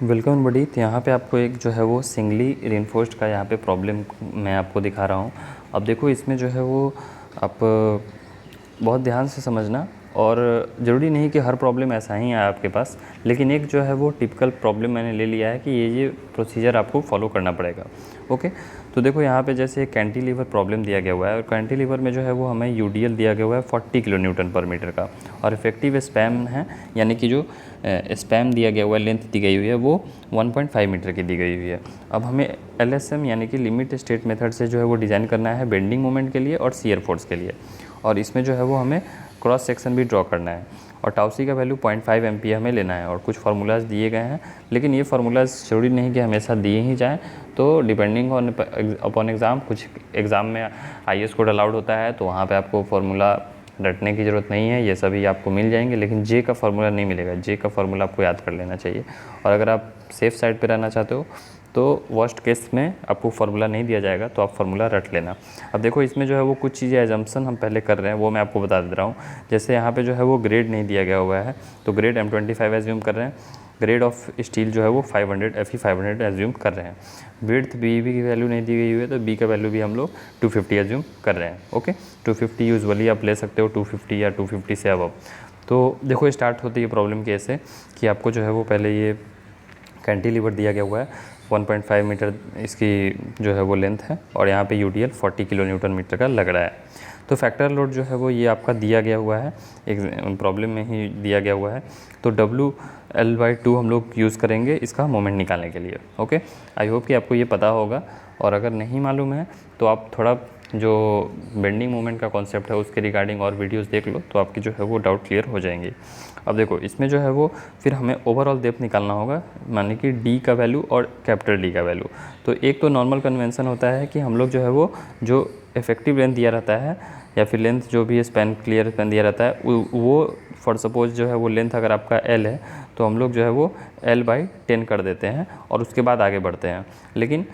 Welcome बडी। तो यहाँ पे आपको एक जो है वो सिंगली रिइंफोर्स्ड का यहाँ पे प्रॉब्लम मैं आपको दिखा रहा हूँ। अब देखो इसमें जो है वो आप बहुत ध्यान से समझना, और ज़रूरी नहीं कि हर प्रॉब्लम ऐसा ही आए आपके पास, लेकिन एक जो है वो टिपिकल प्रॉब्लम मैंने ले लिया है कि ये प्रोसीजर आपको फॉलो करना पड़ेगा। ओके, तो देखो यहाँ पे जैसे कैंटिलीवर प्रॉब्लम दिया गया हुआ है, और कैंटिलीवर में जो है वो हमें यूडीएल दिया गया हुआ है 40 किलो न्यूटन पर मीटर का, और इफेक्टिव स्पैम है, यानी कि जो स्पैम दिया गया हुआ है, लेंथ दी गई हुई है वो 1.5 मीटर की दी गई हुई है। अब हमें LSM यानी कि लिमिट स्टेट मेथड से जो है वो डिज़ाइन करना है बेंडिंग मोमेंट के लिए और शियर फोर्स के लिए, और इसमें जो है वो हमें क्रॉस सेक्शन भी ड्रॉ करना है, और टाउसी का वैल्यू 0.5 MPa हमें लेना है, और कुछ फार्मूलाज दिए गए हैं, लेकिन ये फार्मूलाज जरूरी नहीं कि हमेशा दिए ही जाएँ। तो डिपेंडिंग ऑन अपॉन एग्ज़ाम, कुछ एग्ज़ाम में IS कोड अलाउड होता है, तो वहाँ पे आपको फार्मूला रटने की ज़रूरत नहीं है, ये सभी आपको मिल जाएंगे, लेकिन जे का फार्मूला नहीं मिलेगा। जे का फार्मूला आपको याद कर लेना चाहिए, और अगर आप सेफ़ साइड पे रहना चाहते हो तो वर्स्ट केस में आपको फार्मूला नहीं दिया जाएगा, तो आप फार्मूला रट लेना। अब देखो इसमें जो है वो कुछ चीज़ें एजम्पशन हम पहले कर रहे हैं, वो मैं आपको बता दे रहा हूँ। जैसे यहाँ पे जो है वो ग्रेड नहीं दिया गया हुआ है, तो ग्रेड M25 एज्यूम कर रहे हैं, ग्रेड ऑफ स्टील जो है वो 500 Fe 500 एज्यूम कर रहे हैं। विड्थ बी की वैल्यू नहीं दी गई हुई है, तो बी का वैल्यू भी हम लोग 250 एज्यूम कर रहे हैं। ओके, 250 यूजुअली आप ले सकते हो, 250 या 250 से अबव। तो देखो स्टार्ट होती है प्रॉब्लम कैसे कि आपको जो है वो पहले ये कैंटिलीवर दिया गया हुआ है, 1.5 मीटर इसकी जो है वो लेंथ है, और यहाँ पे यूडीएल 40 किलो न्यूटन मीटर का लग रहा है। तो फैक्टर लोड जो है वो ये आपका दिया गया हुआ है, एक प्रॉब्लम में ही दिया गया हुआ है। तो WL/2 हम लोग यूज़ करेंगे इसका मोमेंट निकालने के लिए। ओके, आई होप कि आपको ये पता होगा, और अगर नहीं मालूम है तो आप थोड़ा जो बेंडिंग मोमेंट का कॉन्सेप्ट है उसके रिगार्डिंग और वीडियोस देख लो, तो आपकी जो है वो डाउट क्लियर हो जाएंगे। अब देखो इसमें जो है वो फिर हमें ओवरऑल डेप्थ निकालना होगा, माने कि डी का वैल्यू और कैपिटल डी का वैल्यू। तो एक तो नॉर्मल कन्वेंशन होता है कि हम लोग जो है वो जो इफेक्टिव लेंथ दिया रहता है, या फिर लेंथ जो भी स्पैन क्लियर स्पैन दिया रहता है, वो फॉर सपोज जो है वो लेंथ अगर आपका L है, तो हम लोग जो है वो L/10 कर देते हैं, और उसके बाद आगे बढ़ते हैं। लेकिन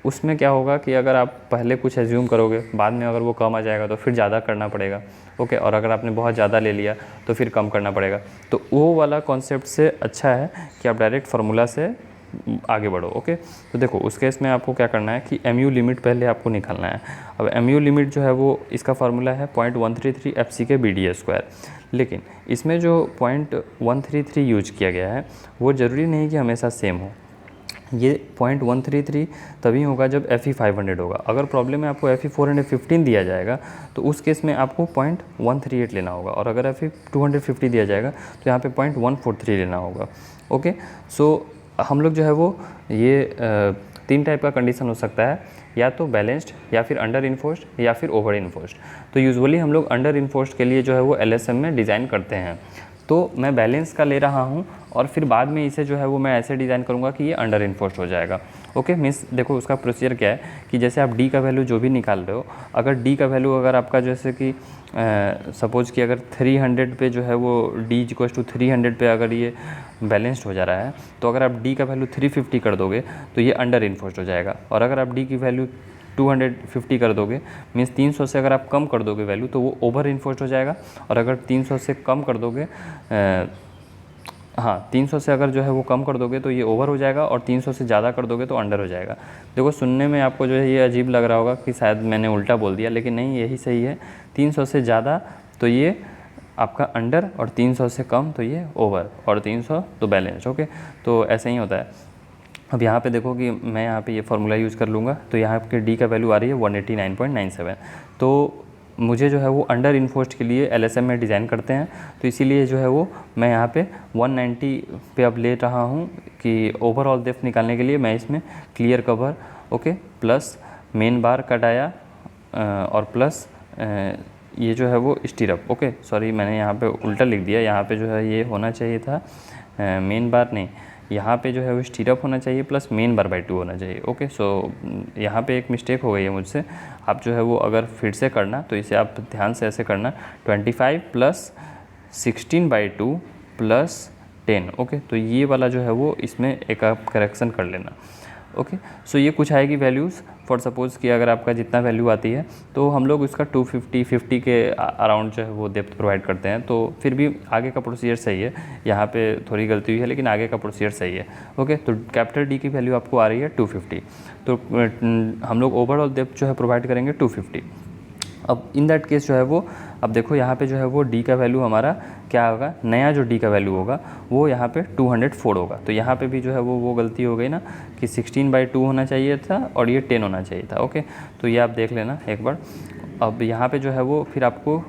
उसमें क्या होगा कि अगर आप पहले कुछ एज्यूम करोगे, बाद में अगर वो कम आ जाएगा तो फिर ज़्यादा करना पड़ेगा। ओके, और अगर आपने बहुत ज़्यादा ले लिया तो फिर कम करना पड़ेगा। तो वो वाला कॉन्सेप्ट से अच्छा है कि आप डायरेक्ट फार्मूला से आगे बढ़ो। ओके, तो देखो उस केस में आपको क्या करना है कि MU लिमिट पहले आपको निकालना है। अब MU लिमिट जो है वो इसका फार्मूला है 0.133 FCK BDA²। लेकिन इसमें जो 0.133 यूज किया गया है वो ज़रूरी नहीं कि हमेशा सेम हो। ये 0.133 तभी होगा जब Fe 500 होगा। अगर प्रॉब्लम में आपको Fe 415 दिया जाएगा तो उस केस में आपको 0.138 लेना होगा, और अगर Fe 250 दिया जाएगा तो यहाँ पे 0.143 लेना होगा। ओके, सो हम लोग जो है वो ये 3 टाइप का कंडीशन हो सकता है, या तो बैलेंस्ड, या फिर अंडर इन्फोर्स्ड, या फिर ओवर इन्फोर्स्ड। तो यूजुअली हम लोग अंडर इन्फोर्स्ड के लिए जो है वो LSM में डिज़ाइन करते हैं। तो मैं बैलेंस का ले रहा हूँ, और फिर बाद में इसे जो है वो मैं ऐसे डिज़ाइन करूँगा कि ये अंडर इन्फोर्स्ड हो जाएगा। ओके, मीन्स देखो उसका प्रोसीजर क्या है कि जैसे आप डी का वैल्यू जो भी निकाल रहे हो, अगर डी का वैल्यू अगर आपका जैसे कि सपोज कि अगर 300 पे जो है वो D = 300 पे अगर ये बैलेंस्ड हो जा रहा है, तो अगर आप डी का वैल्यू 350 कर दोगे तो ये अंडर इन्फोर्स्ड हो जाएगा। और अगर आप डी की वैल्यू 250 कर दोगे, मीन्स 300 से अगर आप कम कर दोगे वैल्यू, तो वो ओवर इन्फोर्स्ड हो जाएगा। और अगर 300 से कम कर दोगे 300 से अगर जो है वो कम कर दोगे तो ये ओवर हो जाएगा, और 300 से ज़्यादा कर दोगे तो अंडर हो जाएगा। देखो सुनने में आपको जो है ये अजीब लग रहा होगा कि शायद मैंने उल्टा बोल दिया, लेकिन नहीं, यही सही है। 300 से ज़्यादा तो ये आपका अंडर, और 300 से कम तो ये ओवर, और 300 तो बैलेंस। ओके, तो ऐसे ही होता है। अब यहाँ पे देखो कि मैं यहाँ पे ये फार्मूला यूज़ कर लूँगा, तो यहाँ पे डी का वैल्यू आ रही है 189.97। तो मुझे जो है वो अंडर इन्फोर्स्ड के लिए LSM में डिज़ाइन करते हैं, तो इसीलिए जो है वो मैं यहाँ पे 190 पे अब ले रहा हूँ कि ओवरऑल डेप्थ निकालने के लिए मैं इसमें clear cover, okay, plus main बार का डाया, और प्लस ये जो है वो स्टीरअप। ओके, सॉरी मैंने यहाँ पे उल्टा लिख दिया, यहाँ पे जो है ये होना चाहिए था मेन बार नहीं, यहाँ पे जो है वो स्टीरअप होना चाहिए प्लस मेन बार बाई 2 होना चाहिए। ओके, सो यहाँ पे एक मिस्टेक हो गई है मुझसे। आप जो है वो अगर फिर से करना तो इसे आप ध्यान से ऐसे करना, 25 + 16/2 + 10। ओके, तो ये वाला जो है वो इसमें एक आप करेक्शन कर लेना। ओके। सो ये कुछ आएगी वैल्यूज़। फॉर सपोज़ कि अगर आपका जितना वैल्यू आती है तो हम लोग इसका 250 के अराउंड जो है वो डेप्थ प्रोवाइड करते हैं, तो फिर भी आगे का प्रोसीजर सही है। यहाँ पे थोड़ी गलती हुई है लेकिन आगे का प्रोसीजर सही है। ओके, तो कैपिटल डी की वैल्यू आपको आ रही है 250, तो हम लोग ओवरऑल डेप्थ जो है प्रोवाइड करेंगे 250। अब इन दैट केस जो है वो, अब देखो यहाँ पे जो है वो डी का वैल्यू हमारा क्या होगा, नया जो डी का वैल्यू होगा वो यहाँ पे 204 होगा। तो यहाँ पे भी जो है वो गलती हो गई ना कि 16/2 होना चाहिए था और ये 10 होना चाहिए था। ओके, तो ये आप देख लेना एक बार। अब यहाँ पे जो है वो फिर आपको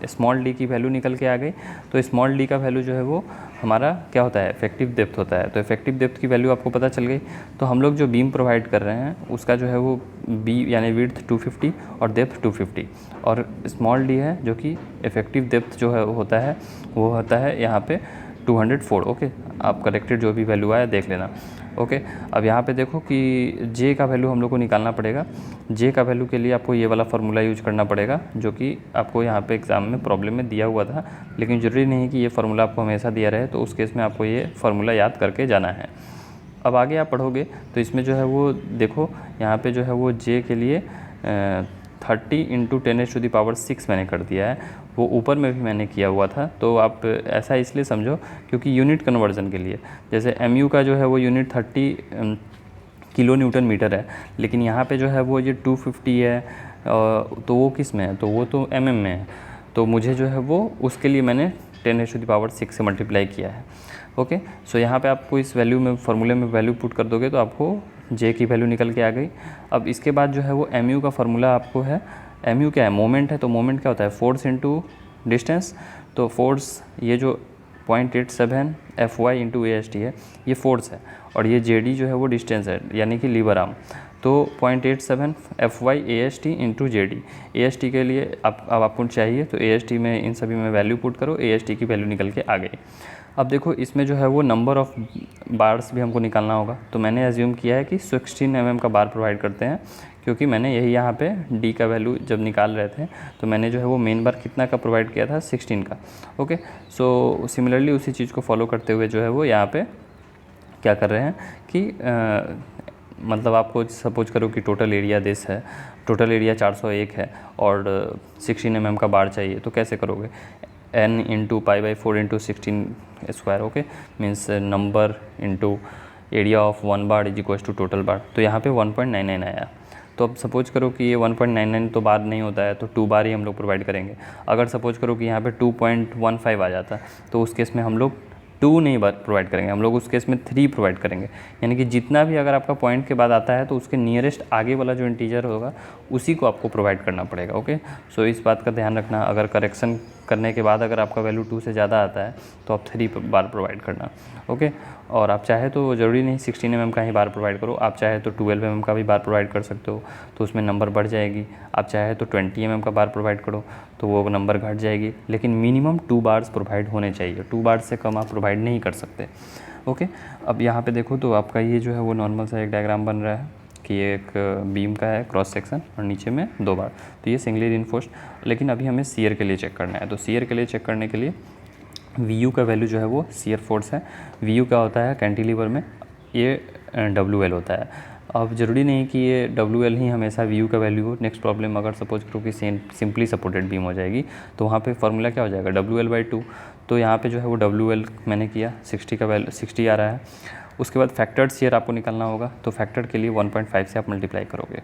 स्मॉल डी की वैल्यू निकल के आ गई। तो स्मॉल डी का वैल्यू जो है वो हमारा क्या होता है, इफेक्टिव डेप्थ होता है। तो इफेक्टिव डेप्थ की वैल्यू आपको पता चल गई। तो हम लोग जो बीम प्रोवाइड कर रहे हैं उसका जो है वो बी यानी विड्थ 250 और डेप्थ 250, और स्मॉल डी है जो कि इफेक्टिव डेप्थ जो है होता है वो होता है यहाँ पे 204। ओके, आप करेक्टेड जो भी वैल्यू आया देख लेना। ओके, अब यहाँ पे देखो कि जे का वैल्यू हम लोग को निकालना पड़ेगा। जे का वैल्यू के लिए आपको ये वाला फार्मूला यूज करना पड़ेगा जो कि आपको यहाँ पे एग्ज़ाम में प्रॉब्लम में दिया हुआ था, लेकिन ज़रूरी नहीं कि ये फार्मूला आपको हमेशा दिया रहे, तो उस केस में आपको ये फार्मूला याद करके जाना है। अब आगे आप पढ़ोगे तो इसमें जो है वो देखो यहाँ पे जो है वो जे के लिए 30 × 10⁻⁶ मैंने कर दिया है, वो ऊपर में भी मैंने किया हुआ था। तो आप ऐसा इसलिए समझो क्योंकि यूनिट कन्वर्जन के लिए, जैसे एमयू का जो है वो यूनिट 30 किलो न्यूटन मीटर है, लेकिन यहाँ पे जो है वो ये 250 है, तो वो किस में है, तो वो तो एमएम में है। तो मुझे जो है वो उसके लिए मैंने 10⁻⁶ से मल्टीप्लाई किया है। ओके, सो यहाँ पे आपको इस वैल्यू में फार्मूले में वैल्यू पुट कर दोगे तो आपको जे की वैल्यू निकल के आ गई। अब इसके बाद जो है वो एमयू का फार्मूला आपको है, एमयू क्या है, मोमेंट है। तो मोमेंट क्या होता है, फोर्स इनटू डिस्टेंस। तो फोर्स ये जो 0.87 Fy × AST है, ये फोर्स है, और ये JD जो है वो डिस्टेंस है यानी कि लीवर आर्म। तो 0.87 Fy AST × JD। AST के लिए अब आपको चाहिए तो AST में इन सभी में वैल्यू पुट करो, AST की वैल्यू निकल के आ गई। अब देखो इसमें जो है वो नंबर ऑफ़ बार्स भी हमको निकालना होगा। तो मैंने एज्यूम किया है कि 16 mm का बार प्रोवाइड करते हैं, क्योंकि मैंने यही यहाँ पे डी का वैल्यू जब निकाल रहे थे तो मैंने जो है वो मेन बार कितना का प्रोवाइड किया था, 16 का। ओके, सो सिमिलरली उसी चीज़ को फॉलो करते हुए जो है वो यहाँ पे क्या कर रहे हैं कि मतलब आपको सपोज करो कि टोटल एरिया दिस है, टोटल एरिया 401 है और 16 mm का बार चाहिए, तो कैसे करोगे, n × π/4 × 16² okay, means number into area of one bar is equal to total bar. तो यहाँ पे 1.99 आया। तो अब सपोज करो कि ये 1.99 तो बार नहीं होता है, तो 2 बार ही हम लोग प्रोवाइड करेंगे। अगर सपोज करो कि यहाँ पे 2.15 आ जाता तो उस केस में हम लोग 2 नहीं बार प्रोवाइड करेंगे, हम लोग उस केस में 3 प्रोवाइड करेंगे। यानी कि जितना भी अगर आपका पॉइंट के बाद आता है तो उसके नियरेस्ट आगे वाला जो इंटीजर होगा उसी को आपको प्रोवाइड करना पड़ेगा। ओके, सो इस बात का ध्यान रखना। अगर करेक्शन करने के बाद अगर आपका वैल्यू 2 से ज़्यादा आता है तो आप 3 बार प्रोवाइड करना। ओके, और आप चाहे तो ज़रूरी नहीं 16 mm का ही बार प्रोवाइड करो, आप चाहे तो 12 mm का भी बार प्रोवाइड कर सकते हो, तो उसमें नंबर बढ़ जाएगी। आप चाहे तो 20 mm का बार प्रोवाइड करो तो वो नंबर घट जाएगी, लेकिन मिनिमम 2 बार्स प्रोवाइड होने चाहिए। 2 बार से कम आप प्रोवाइड नहीं कर सकते। ओके, अब यहाँ पे देखो तो आपका ये जो है वो नॉर्मल सा एक डायग्राम बन रहा है कि ये एक बीम का है क्रॉस सेक्शन और नीचे में 2 बार, तो ये सिंगली रिइंफोर्स्ड। लेकिन अभी हमें शियर के लिए चेक करना है, तो शियर के लिए चेक करने के लिए VU का वैल्यू जो है वो शियर फोर्स है। VU क्या होता है कैंटिलीवर में, ये WL होता है। अब ज़रूरी नहीं कि ये WL ही हमेशा VU का वैल्यू हो। नेक्स्ट प्रॉब्लम अगर सपोज करो कि सिंपली सपोर्टेड बीम हो जाएगी तो वहाँ पे फार्मूला क्या हो जाएगा, WL/2। तो यहाँ पे जो है वो WL मैंने किया, 60 का वैल्यू 60 आ रहा है। उसके बाद फैक्टर्ड शियर आपको निकालना होगा, तो फैक्टर्ड के लिए 1.5 से आप मल्टीप्लाई करोगे।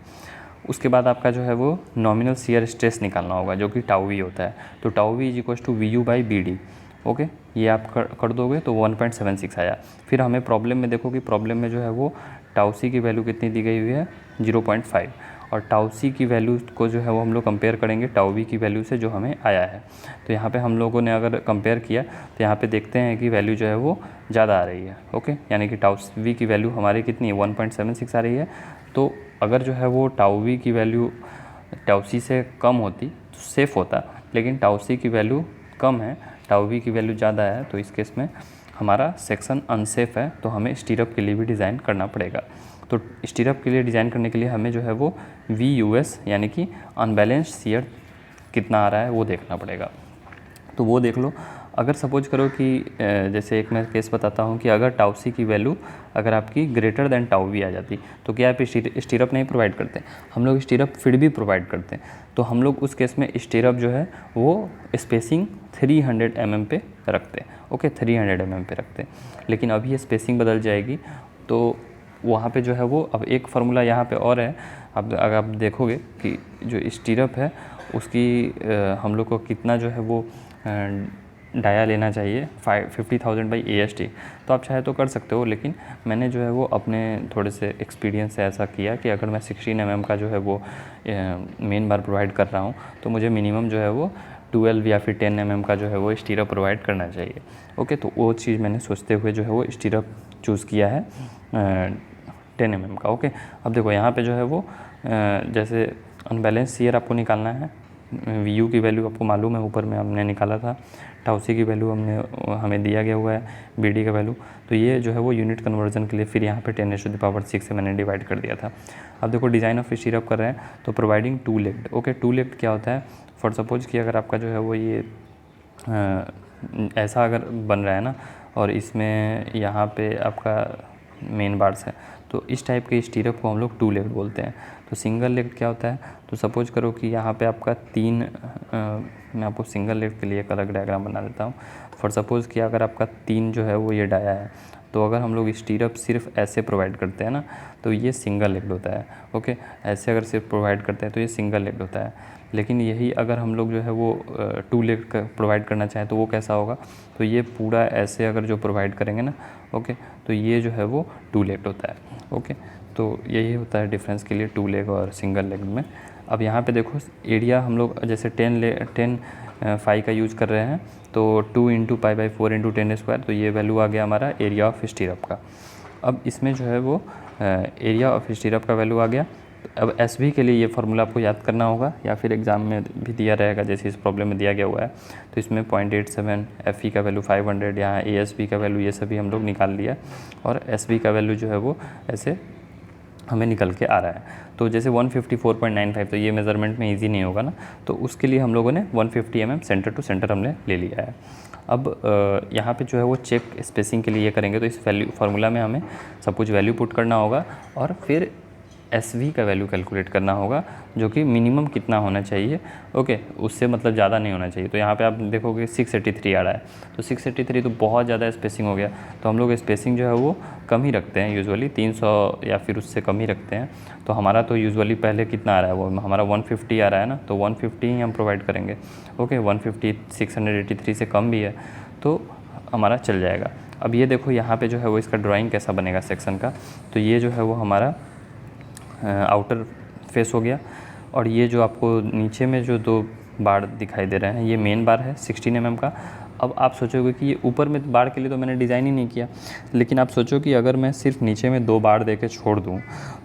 उसके बाद आपका जो है वो नॉमिनल शियर स्ट्रेस निकालना होगा जो कि τV होता है। तो τV = VU/BD। ओके, ये आप कर दोगे तो 1.76 आया। फिर हमें प्रॉब्लम में देखो कि प्रॉब्लम में जो है वो τC की वैल्यू कितनी दी गई हुई है, 0.5, और τC की वैल्यू को जो है वो हम लोग कंपेयर करेंगे τV की वैल्यू से जो हमें आया है। तो यहाँ पे हम लोगों ने अगर कंपेयर किया तो यहाँ पे देखते हैं कि वैल्यू जो है वो ज़्यादा आ रही है। ओके, यानी कि τV की वैल्यू हमारी कितनी है, 1.76 आ रही है। तो अगर जो है वो τV की वैल्यू τC से कम होती तो सेफ़ होता, लेकिन τC की वैल्यू कम है, τV की वैल्यू ज़्यादा है, तो इस केस में हमारा सेक्शन अनसेफ है, तो हमें स्टीरअप के लिए भी डिज़ाइन करना पड़ेगा। तो स्टीरअप के लिए डिज़ाइन करने के लिए हमें जो है वो VUS यानी कि अनबैलेंस्ड शियर कितना आ रहा है वो देखना पड़ेगा। तो वो देख लो। अगर सपोज करो कि जैसे एक मैं केस बताता हूँ कि अगर टाउ सी की वैल्यू अगर आपकी ग्रेटर देन टाउ वी आ जाती तो क्या आप स्टीरअप नहीं प्रोवाइड करते, हम लोग स्टीरअप फिर भी प्रोवाइड करते हैं। तो हम लोग उस केस में स्टीरअप जो है वो स्पेसिंग 300 mm पे रखते हैं। ओके, 300 mm पे रखते हैं। लेकिन अभी ये स्पेसिंग बदल जाएगी तो वहाँ पे जो है वो अब एक फार्मूला यहाँ पे और है। अब अगर आप देखोगे कि जो स्टीरअप है उसकी हम लोग को कितना जो है वो डाया लेना चाहिए 50,000 बाई AST, तो आप चाहे तो कर सकते हो। लेकिन मैंने जो है वो अपने थोड़े से एक्सपीरियंस से ऐसा किया कि अगर मैं 16 mm का जो है वो मेन बार प्रोवाइड कर रहा हूँ तो मुझे मिनिमम जो है वो 12 या फिर 10 mm का जो है वो स्टीरअप प्रोवाइड करना चाहिए। ओके, तो वो चीज़ मैंने सोचते हुए जो है वो स्टीरअप चूज़ किया है 10 mm का। ओके, अब देखो यहाँ पे जो है वो जैसे अनबैलेंस ईयर आपको निकालना है। VU की वैल्यू आपको मालूम है, ऊपर में हमने निकाला था। टाउ सी की वैल्यू हमें दिया गया हुआ है, BD का वैल्यू। तो ये जो है वो यूनिट कन्वर्जन के लिए फिर यहाँ पे 10⁻⁶ से मैंने डिवाइड कर दिया था। अब देखो डिज़ाइन ऑफ स्टीरअप कर रहे हैं तो प्रोवाइडिंग 2 लेग्ड। ओके, 2 लेग्ड क्या होता है, फॉर सपोज कि अगर आपका जो है वो ये ऐसा अगर बन रहा है ना और इसमें यहाँ पे आपका मेन बार्स है तो इस टाइप के स्टीरअप को हम लोग 2 लेग्ड बोलते हैं। तो सिंगल लेग्ड क्या होता है, तो सपोज करो कि यहाँ पे आपका 3 मैं आपको सिंगल लेग्ड के लिए एक अलग डायग्राम बना देता हूँ। फॉर सपोज कि अगर आपका 3 जो है वो ये डाया है तो अगर हम लोग स्टीरअप सिर्फ ऐसे प्रोवाइड करते हैं ना तो ये सिंगल लेग्ड होता है। ओके, ऐसे अगर सिर्फ प्रोवाइड करते हैं तो ये सिंगल लेग्ड होता है। लेकिन यही अगर हम लोग जो है वो 2 लेग्ड का प्रोवाइड करना चाहें तो वो कैसा होगा, तो ये पूरा ऐसे अगर जो प्रोवाइड करेंगे ना, ओके, तो ये जो है वो 2 लेग्ड होता है। ओके, तो यही होता है डिफरेंस के लिए 2 लेग और सिंगल लेग में। अब यहाँ पे देखो एरिया हम लोग जैसे 10 फाई का यूज़ कर रहे हैं तो 2 × π/4 × 10², तो ये वैल्यू आ गया हमारा एरिया ऑफ स्टीरअप का। अब इसमें जो है वो एरिया ऑफ स्टीरअप का वैल्यू आ गया। अब SV के लिए ये फार्मूला आपको याद करना होगा या फिर एग्ज़ाम में भी दिया रहेगा, जैसे इस प्रॉब्लम में दिया गया हुआ है। तो इसमें 0.87, FE का वैल्यू 500, यहाँ ASB का वैल्यू, ये सभी हम लोग निकाल लिया और SV का वैल्यू जो है वो ऐसे हमें निकल के आ रहा है। तो जैसे 154.95, तो ये मेज़रमेंट में इजी नहीं होगा ना, तो उसके लिए हम लोगों ने 150 mm सेंटर टू सेंटर हमने ले लिया है। अब यहाँ पे जो है वो चेक स्पेसिंग के लिए ये करेंगे तो इस वैल्यू फार्मूला में हमें सब कुछ वैल्यू पुट करना होगा और फिर SV का वैल्यू कैलकुलेट करना होगा जो कि मिनिमम कितना होना चाहिए। ओके, उससे मतलब ज़्यादा नहीं होना चाहिए। तो यहाँ पे आप देखोगे 683 आ रहा है, तो 683 तो बहुत ज़्यादा स्पेसिंग हो गया। तो हम लोग स्पेसिंग जो है वो कम ही रखते हैं, यूजुअली 300 या फिर उससे कम ही रखते हैं। तो हमारा तो यूजुअली पहले कितना आ रहा है, वो हमारा 150 आ रहा है ना, तो 150 ही हम प्रोवाइड करेंगे। ओके, 150 683 से कम भी है तो हमारा चल जाएगा। अब ये देखो यहाँ पे जो है वो इसका ड्राइंग कैसा बनेगा सेक्शन का, तो ये जो है वो हमारा आउटर फेस हो गया और ये जो आपको नीचे में जो 2 बार दिखाई दे रहे हैं ये मेन बार है 16 mm का। अब आप सोचोगे कि ये ऊपर में बार के लिए तो मैंने डिज़ाइन ही नहीं किया, लेकिन आप सोचो कि अगर मैं सिर्फ नीचे में 2 बार दे के छोड़ दूँ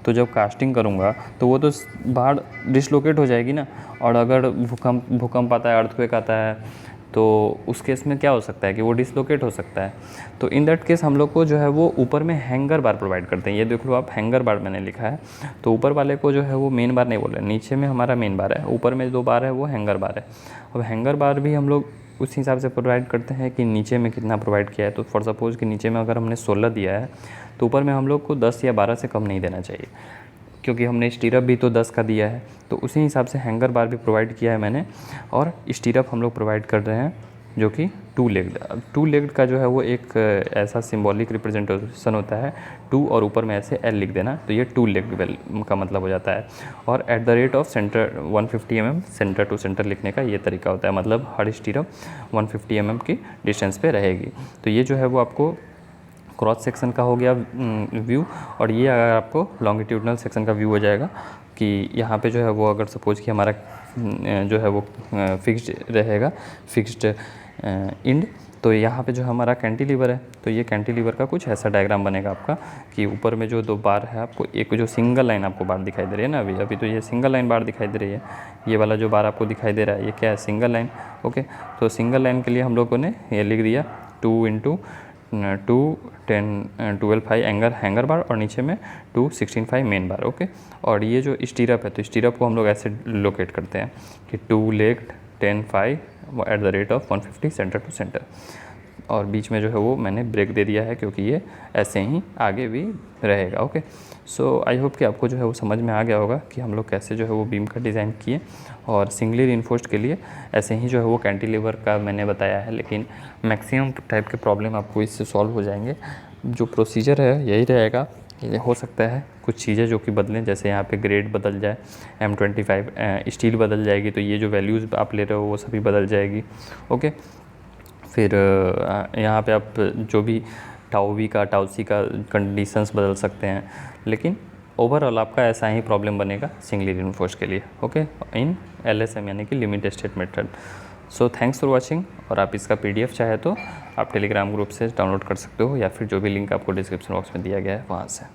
तो जब कास्टिंग करूँगा तो वो तो बार डिसलोकेट हो जाएगी ना। और अगर भूकंप आता है, अर्थक्वेक आता है, तो उस केस में क्या हो सकता है कि वो डिसलोकेट हो सकता है। तो इन दैट केस हम लोग को जो है वो ऊपर में हैंगर बार प्रोवाइड करते हैं। ये देख लो आप, हैंगर बार मैंने लिखा है, तो ऊपर वाले को जो है वो मेन बार नहीं बोल रहे, नीचे में हमारा मेन बार है, ऊपर में 2 बार है वो हैंगर बार है। अब हैंगर बार भी हम लोग उस हिसाब से प्रोवाइड करते हैं कि नीचे में कितना प्रोवाइड किया है। तो फॉर सपोज़ कि नीचे में अगर हमने 16 दिया है तो ऊपर में हम लोग को 10 या 12 से कम नहीं देना चाहिए, क्योंकि हमने स्टीरअप भी तो 10 का दिया है। तो उसी हिसाब से हैंगर बार भी प्रोवाइड किया है मैंने, और स्टीरअप हम लोग प्रोवाइड कर रहे हैं जो कि 2 लेग्ड। अब 2 लेग्ड का जो है वो एक ऐसा सिंबॉलिक रिप्रेजेंटेशन होता है, 2 और ऊपर में ऐसे L लिख देना, तो ये 2 लेग्ड का मतलब हो जाता है। और at the rate of centre 150 mm centre to centre लिखने का ये तरीका होता है, मतलब हर स्टीरअप 150 mm की डिस्टेंस पे रहेगी। तो ये जो है वो आपको क्रॉस सेक्शन का हो गया व्यू, और ये अगर आपको लॉन्गिट्यूडनल सेक्शन का व्यू हो जाएगा कि यहाँ पे जो है वो अगर सपोज कि हमारा जो है वो फिक्स्ड रहेगा, फिक्स्ड इंड, तो यहाँ पे जो हमारा कैंटिलीवर है, तो ये कैंटिलीवर का कुछ ऐसा डायग्राम बनेगा आपका कि ऊपर में जो 2 बार है, आपको एक जो सिंगल लाइन आपको बार दिखाई दे रही है ना, अभी तो ये सिंगल लाइन बार दिखाई दे रही है। ये वाला जो बार आपको दिखाई दे रहा है ये क्या है, सिंगल लाइन। ओके, तो सिंगल लाइन के लिए हम लोगों ने ये लिख दिया 2 × 2 10 12 5 हैंगर बार, और नीचे में 2 16 5 मेन बार। ओके, और ये जो स्टीरअप है, तो स्टीरअप को हम लोग ऐसे लोकेट करते हैं कि 2 legged 10.5 at the rate of 150 centre to centre, और बीच में जो है वो मैंने ब्रेक दे दिया है क्योंकि ये ऐसे ही आगे भी रहेगा। ओके, सो आई होप कि आपको जो है वो समझ में आ गया होगा कि हम लोग कैसे जो है वो बीम का डिज़ाइन किए। और सिंगली रिइंफोर्स्ड के लिए ऐसे ही जो है वो कैंटिलीवर का मैंने बताया है, लेकिन मैक्सिमम टाइप के प्रॉब्लम आपको इससे सॉल्व हो जाएंगे। जो प्रोसीजर है यही रहेगा, ये हो सकता है कुछ चीज़ें जो कि बदलें, जैसे यहाँ पे ग्रेड बदल जाए, M25 स्टील बदल जाएगी, तो ये जो वैल्यूज़ आप ले रहे हो वो सभी बदल जाएगी। ओके, फिर यहाँ पे आप जो भी टाउ वी का टाउ सी का कंडीशंस बदल सकते हैं, लेकिन ओवरऑल आपका ऐसा ही प्रॉब्लम बनेगा सिंगली रिइंफोर्स्ड के लिए। ओके, इन LSM यानी कि limit state method. So thanks for watching. और आप इसका PDF चाहे तो आप टेलीग्राम ग्रुप से डाउनलोड कर सकते हो, या फिर जो भी लिंक आपको डिस्क्रिप्शन बॉक्स में दिया गया है वहाँ से।